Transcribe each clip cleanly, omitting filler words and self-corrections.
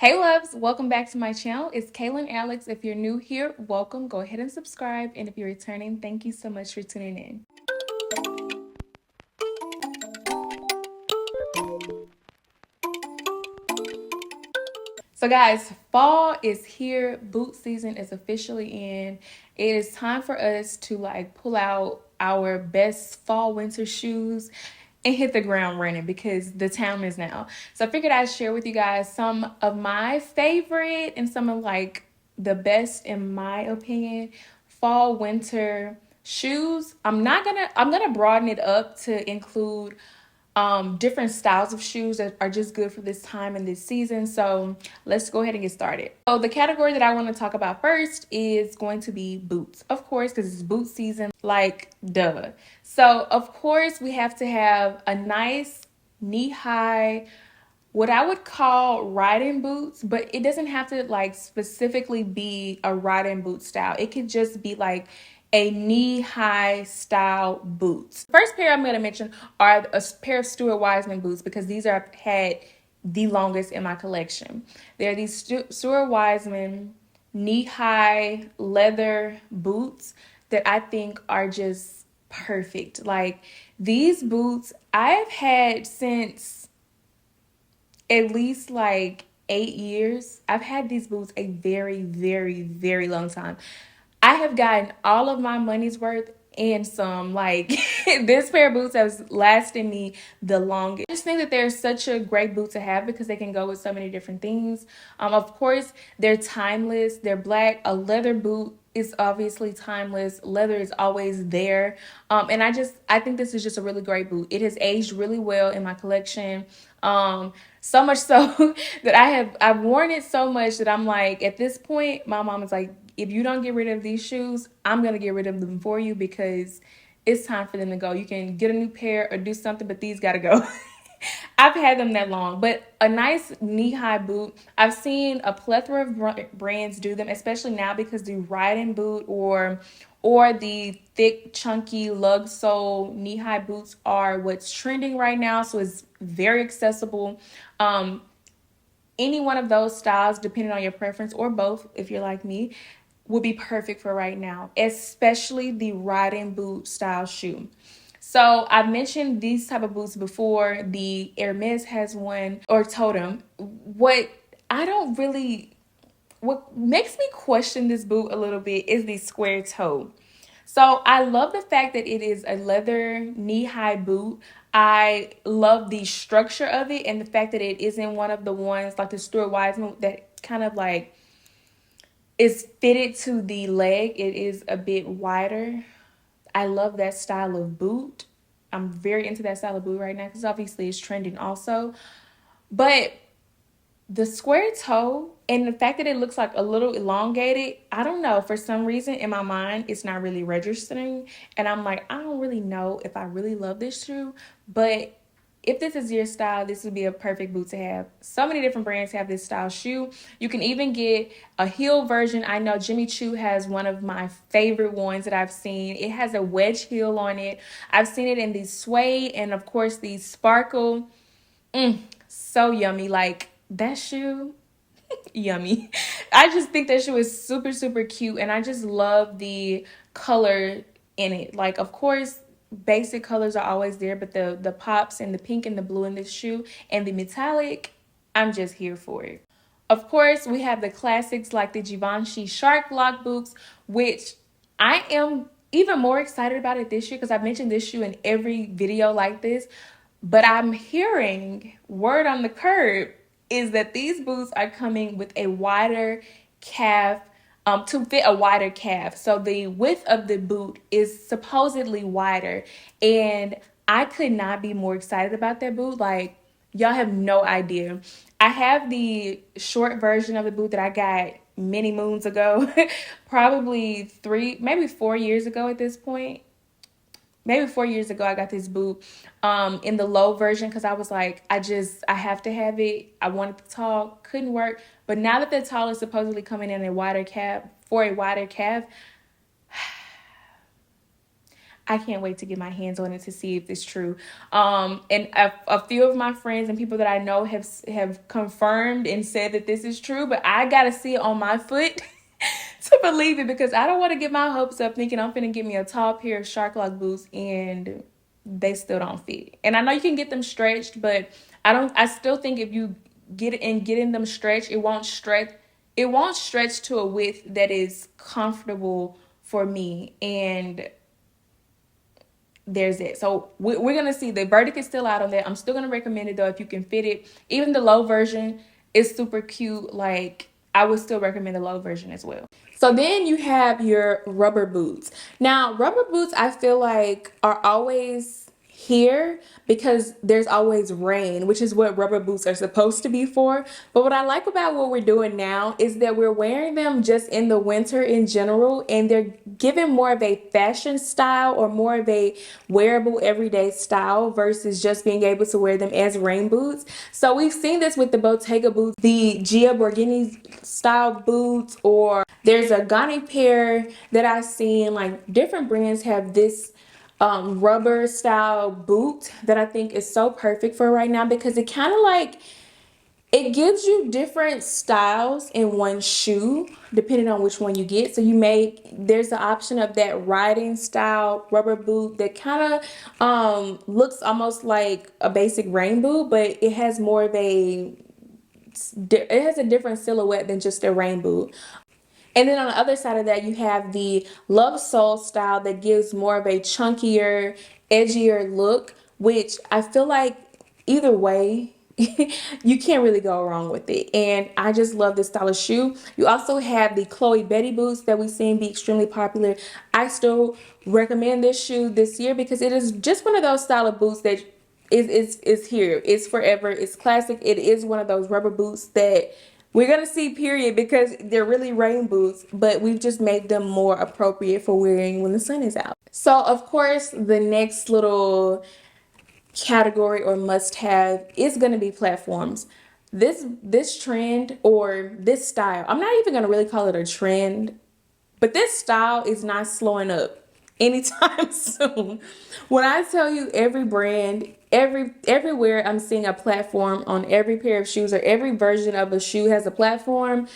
Hey loves, welcome back to my channel. It's Kaylan Alex. If you're new here, welcome. Go ahead and subscribe. And if you're returning, thank you so much for tuning in. So guys, fall is here. Boot season is officially in. It is time for us to pull out our best fall winter shoes and hit the ground running because the time is now. So I figured I'd share with you guys some of my favorite and some of the best in my opinion fall winter shoes. I'm gonna broaden it up to include different styles of shoes that are just good for this time and this season. So let's go ahead and get started. So the category that I want to talk about first is going to be boots, of course, because it's boot season, like duh. So of course we have to have a nice knee-high, what I would call riding boots, but it doesn't have to specifically be a riding boot style. It could just be like a knee-high style boots. First pair I'm going to mention are a pair of Stuart Weitzman boots because these are had the longest in my collection. They're these Stuart Weitzman knee-high leather boots that I think are just perfect. Like these boots I've had since at least 8 years. I've had these boots a very, very, very long time. I have gotten all of my money's worth and some. Like this pair of boots has lasted me the longest. I just think that they're such a great boot to have because they can go with so many different things. Of course, they're timeless. They're black. A leather boot is obviously timeless. Leather is always there. And I think this is just a really great boot. It has aged really well in my collection. So much so that I've worn it so much that I'm like, at this point, my mom is like, if you don't get rid of these shoes, I'm gonna get rid of them for you because it's time for them to go. You can get a new pair or do something, but these gotta go. I've had them that long, but a nice knee-high boot. I've seen a plethora of brands do them, especially now because the riding boot or the thick, chunky lug sole knee-high boots are what's trending right now. So it's very accessible. Any one of those styles, depending on your preference, or both, if you're like me, would be perfect for right now, especially the riding boot style shoe. So I've mentioned these type of boots before. The Hermes has one, or Totem. I don't really, what makes me question this boot a little bit is the square toe. So I love the fact that it is a leather knee-high boot. I love the structure of it and the fact that it isn't one of the ones like the Stuart Weitzman that kind of is fitted to the leg. It is a bit wider. I love that style of boot. I'm very into that style of boot right now because obviously it's trending also. But the square toe and the fact that it looks like a little elongated, I don't know. For some reason in my mind, it's not really registering. And I'm like, I don't really know if I really love this shoe. But if this is your style, this would be a perfect boot to have. So many different brands have this style shoe. You can even get a heel version. I know Jimmy Choo has one of my favorite ones that I've seen. It has a wedge heel on it. I've seen it in the suede and of course the sparkle. So yummy. Like that shoe, yummy. I just think that shoe is super, super cute. And I just love the color in it. Like, of course, basic colors are always there, but the pops and the pink and the blue in this shoe and the metallic, I'm just here for it. Of course, we have the classics like the Givenchy Shark Lock boots, which I am even more excited about it this year because I've mentioned this shoe in every video like this. But I'm hearing word on the curb is that these boots are coming with a wider calf, to fit a wider calf. So the width of the boot is supposedly wider. And I could not be more excited about that boot. Like, y'all have no idea. I have the short version of the boot that I got many moons ago, probably 4 years ago at this point. Maybe 4 years ago, I got this boot in the low version because I was like, I have to have it. I wanted the tall, couldn't work. But now that the tall is supposedly coming in a wider calf, for a wider calf, I can't wait to get my hands on it to see if it's true. And a few of my friends and people that I know have confirmed and said that this is true, but I gotta see it on my foot to believe it, because I don't want to get my hopes up thinking I'm finna get me a tall pair of shark lock boots and they still don't fit. And I know you can get them stretched, but I still think if you getting them stretched, it won't stretch to a width that is comfortable for me. And there's it. So we're gonna see. The verdict is still out on that. I'm still gonna recommend it though if you can fit it. Even the low version is super cute. Like, I would still recommend the low version as well. So then you have your rubber boots. Now, rubber boots I feel like are always here because there's always rain, which is what rubber boots are supposed to be for. But what I like about what we're doing now is that we're wearing them just in the winter in general, and they're given more of a fashion style or more of a wearable everyday style versus just being able to wear them as rain boots. So we've seen this with the Bottega boots, the Gia Borghini style boots, or there's a Ghani pair that I've seen. Like, different brands have this rubber style boot that I think is so perfect for right now, because it kind of like, it gives you different styles in one shoe depending on which one you get. So there's the option of that riding style rubber boot that kind of looks almost like a basic rain boot, but it has more of it has a different silhouette than just a rain boot. And then on the other side of that, you have the Lug Sole style that gives more of a chunkier, edgier look, which I feel like either way, you can't really go wrong with it. And I just love this style of shoe. You also have the Chloe Betty boots that we've seen be extremely popular. I still recommend this shoe this year because it is just one of those style of boots that is here. It's forever. It's classic. It is one of those rubber boots that we're going to see, period, because they're really rain boots, but we've just made them more appropriate for wearing when the sun is out. So, of course, the next little category or must have is going to be platforms. This trend or this style, I'm not even going to really call it a trend, but this style is not slowing up anytime soon. When I tell you every brand, everywhere I'm seeing a platform on every pair of shoes, or every version of a shoe has a platform,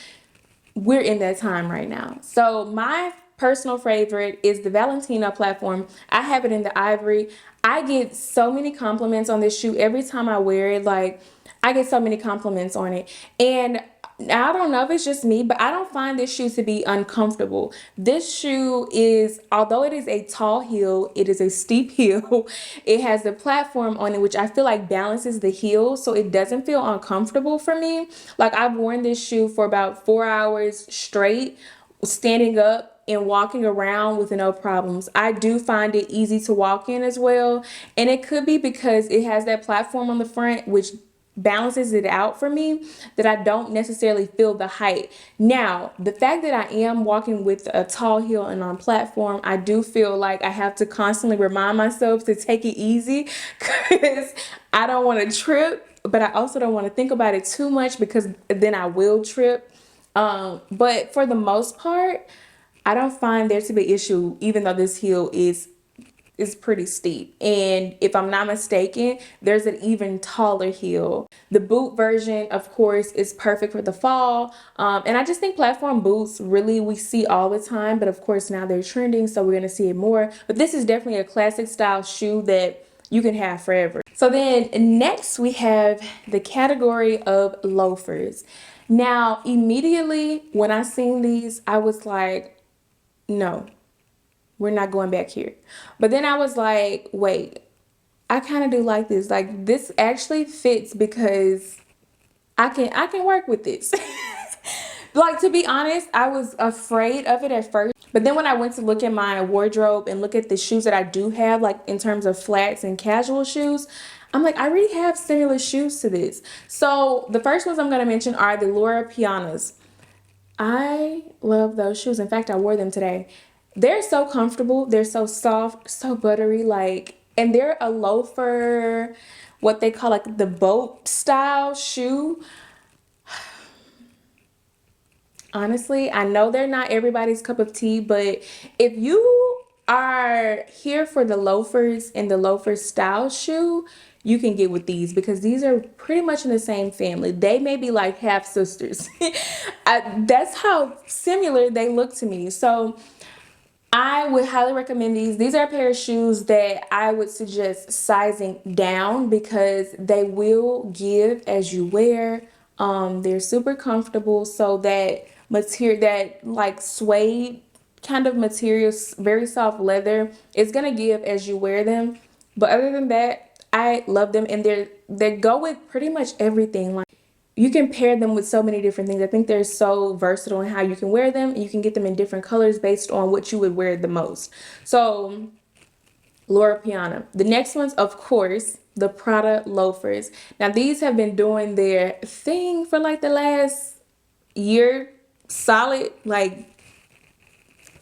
we're in that time right now. So my personal favorite is the Valentino platform. I have it in the ivory. I get so many compliments on this shoe every time I wear it. Like, I get so many compliments on it. And I don't know if it's just me, but I don't find this shoe to be uncomfortable. This shoe is, although it is a tall heel, it is a steep heel. It has the platform on it, which I feel like balances the heel, so it doesn't feel uncomfortable for me. Like, I've worn this shoe for about 4 hours straight, standing up and walking around with no problems. I do find it easy to walk in as well. And it could be because it has that platform on the front, which balances it out for me, that I don't necessarily feel the height. Now, the fact that I am walking with a tall heel and on platform, I do feel like I have to constantly remind myself to take it easy because I don't want to trip, but I also don't want to think about it too much because then I will trip. But for the most part, I don't find there to be an issue, even though this heel is pretty steep. And if I'm not mistaken, there's an even taller heel. The boot version, of course, is perfect for the fall. And I just think platform boots really we see all the time, but of course now they're trending, so we're gonna see it more. But this is definitely a classic style shoe that you can have forever. So then next we have the category of loafers. Now, immediately when I seen these, I was like, no, we're not going back here. But then I was like, wait, I kind of do like this. Like, this actually fits because I can work with this. Like, to be honest, I was afraid of it at first. But then when I went to look at my wardrobe and look at the shoes that I do have, like in terms of flats and casual shoes, I'm like, I really have similar shoes to this. So the first ones I'm going to mention are the Lora Pianas. I love those shoes. In fact, I wore them today. They're so comfortable. They're so soft, so buttery, like, and they're a loafer, what they call like the boat style shoe. Honestly, I know they're not everybody's cup of tea, but if you are here for the loafers and the loafer style shoe, you can get with these because these are pretty much in the same family. They may be like half sisters. That's how similar they look to me. So I would highly recommend these. These are a pair of shoes that I would suggest sizing down because they will give as you wear. They're super comfortable, so that material, that like suede kind of material, very soft leather, is gonna give as you wear them. But other than that, I love them, and they go with pretty much everything. Like, you can pair them with so many different things. I think they're so versatile in how you can wear them. You can get them in different colors based on what you would wear the most. So, Lora, Piana. The next ones, of course, the Prada loafers. Now, these have been doing their thing for like the last year solid, like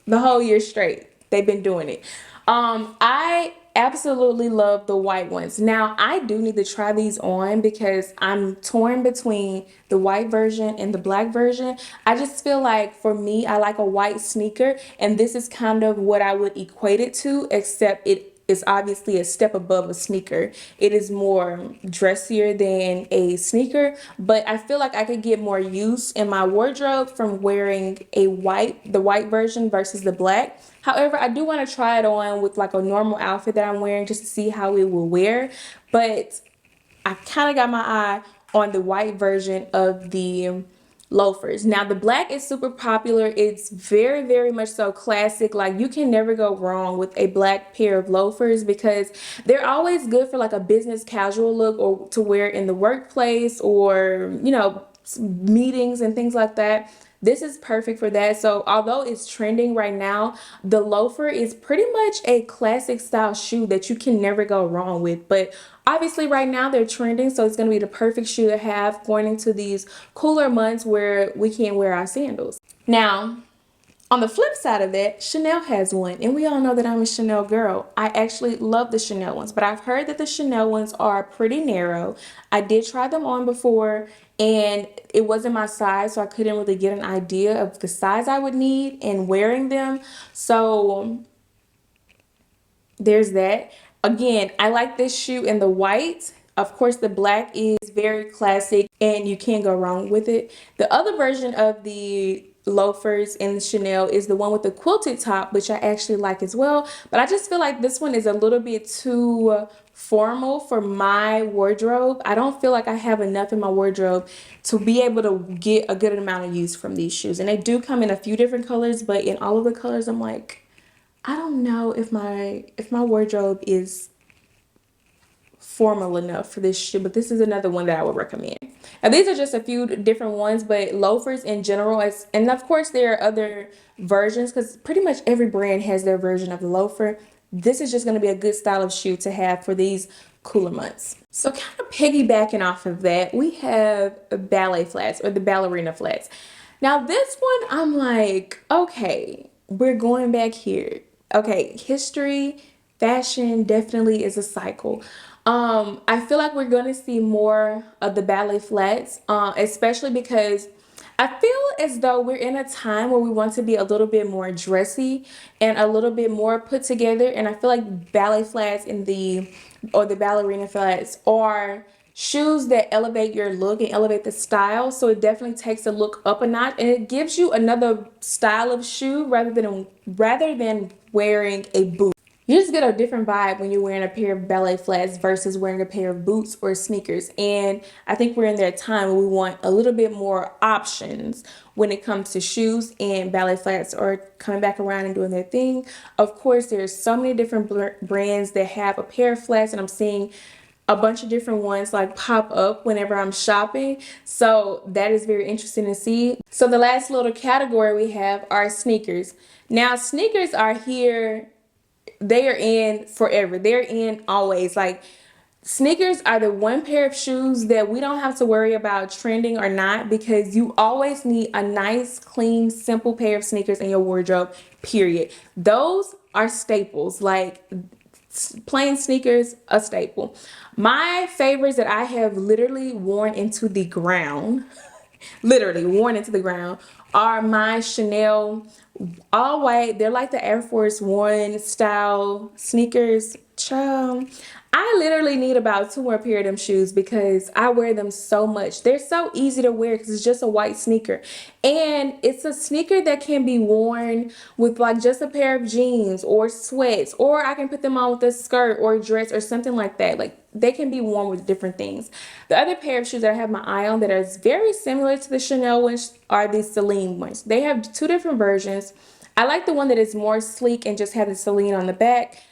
the whole year straight. They've been doing it. I absolutely love the white ones. Now, I do need to try these on because I'm torn between the white version and the black version. I just feel like for me, I like a white sneaker, and this is kind of what I would equate it to, except it is obviously a step above a sneaker. It is more dressier than a sneaker, but I feel like I could get more use in my wardrobe from wearing the white version versus the black. However, I do want to try it on with like a normal outfit that I'm wearing just to see how it will wear. But I kind of got my eye on the white version of the loafers. Now, the black is super popular. It's very, very much so classic. Like, you can never go wrong with a black pair of loafers because they're always good for like a business casual look or to wear in the workplace or, meetings and things like that. This is perfect for that. So although it's trending right now, the loafer is pretty much a classic style shoe that you can never go wrong with. But obviously right now they're trending, so it's going to be the perfect shoe to have going into these cooler months where we can't wear our sandals. Now, on the flip side of that, Chanel has one, and we all know that I'm a Chanel girl. I actually love the Chanel ones, but I've heard that the Chanel ones are pretty narrow. I did try them on before, and it wasn't my size, so I couldn't really get an idea of the size I would need in wearing them. So there's that. Again, I like this shoe in the white. Of course, the black is very classic and you can't go wrong with it. The other version of the loafers in Chanel is the one with the quilted top, which I actually like as well. But I just feel like this one is a little bit too formal for my wardrobe. I don't feel like I have enough in my wardrobe to be able to get a good amount of use from these shoes. And they do come in a few different colors, but in all of the colors, I'm like, I don't know if my wardrobe is formal enough for this shoe, but this is another one that I would recommend. Now, these are just a few different ones, but loafers in general, and of course there are other versions because pretty much every brand has their version of the loafer. This is just going to be a good style of shoe to have for these cooler months. So kind of piggybacking off of that, we have ballet flats or the ballerina flats. Now this one, I'm like, okay, we're going back here. Okay, history, fashion definitely is a cycle. I feel like we're going to see more of the ballet flats, especially because I feel as though we're in a time where we want to be a little bit more dressy and a little bit more put together. And I feel like ballet flats or the ballerina flats are shoes that elevate your look and elevate the style. So it definitely takes the look up a notch and it gives you another style of shoe rather than wearing a boot. You just get a different vibe when you're wearing a pair of ballet flats versus wearing a pair of boots or sneakers. And I think we're in that time where we want a little bit more options when it comes to shoes, and ballet flats are coming back around and doing their thing. Of course, there's so many different brands that have a pair of flats, and I'm seeing a bunch of different ones like pop up whenever I'm shopping. So that is very interesting to see. So the last little category we have are sneakers. Now, sneakers are here, they are in forever. They're in always. Like, sneakers are the one pair of shoes that we don't have to worry about trending or not because you always need a nice, clean, simple pair of sneakers in your wardrobe, period. Those are staples. Like, plain sneakers, a staple. My favorites that I have literally worn into the ground, literally worn into the ground, are my Chanel all white. They're like the Air Force One style sneakers. Child, I literally need about 2 more pair of them shoes because I wear them so much. They're so easy to wear because it's just a white sneaker. And it's a sneaker that can be worn with like just a pair of jeans or sweats, or I can put them on with a skirt or a dress or something like that. Like they can be worn with different things. The other pair of shoes that I have my eye on that are very similar to the Chanel ones are the Celine ones. They have 2 different versions. I like the one that is more sleek and just has the Celine on the back.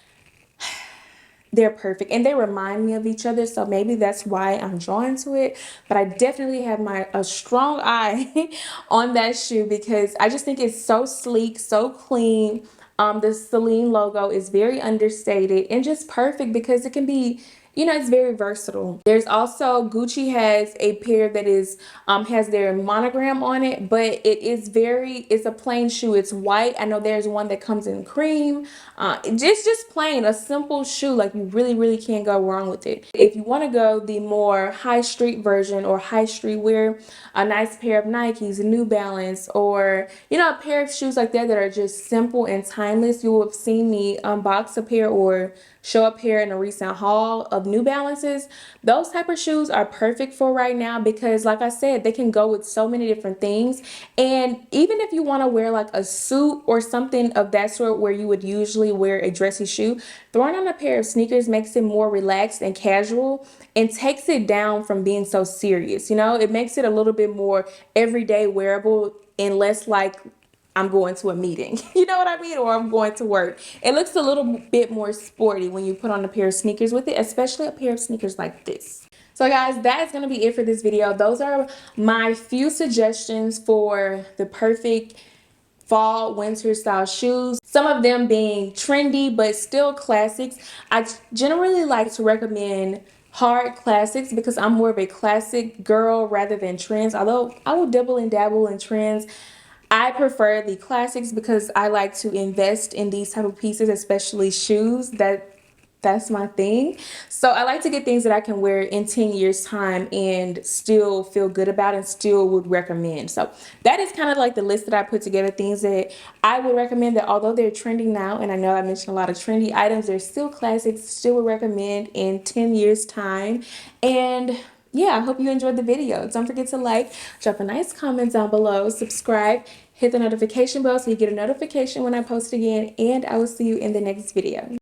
They're perfect and they remind me of each other, so maybe that's why I'm drawn to it. But I definitely have a strong eye on that shoe because I just think it's so sleek, so clean. The Celine logo is very understated and just perfect because it can be, you know, it's very versatile. There's also Gucci has a pair that is has their monogram on it, but it's a plain shoe. It's white. I know there's one that comes in cream. It's just plain, a simple shoe. Like you really can't go wrong with it. If you want to go the more high street version or high street wear, a nice pair of Nikes, New Balance, or you know, a pair of shoes like that are just simple and timeless. You will have seen me unbox a pair or show a pair in a recent haul of New Balances. Those type of shoes are perfect for right now because like I said, they can go with so many different things. And even if you want to wear like a suit or something of that sort where you would usually wear a dressy shoe, throwing on a pair of sneakers makes it more relaxed and casual and takes it down from being so serious. You know, it makes it a little bit more everyday wearable and less like I'm going to a meeting, you know what I mean? Or I'm going to work. It looks a little bit more sporty when you put on a pair of sneakers with it, especially a pair of sneakers like this. So guys, that is going to be it for this video. Those are my few suggestions for the perfect fall winter style shoes. Some of them being trendy but still classics. I generally like to recommend hard classics because I'm more of a classic girl rather than trends. Although I will dabble and dabble in trends, I prefer the classics because I like to invest in these type of pieces, especially shoes. That's my thing. So I like to get things that I can wear in 10 years time and still feel good about and still would recommend. So that is kind of like the list that I put together, things that I would recommend that although they're trending now, and I know I mentioned a lot of trendy items, they're still classics, still would recommend in 10 years time. And yeah, I hope you enjoyed the video. Don't forget to like, drop a nice comment down below, subscribe, hit the notification bell so you get a notification when I post again, and I will see you in the next video.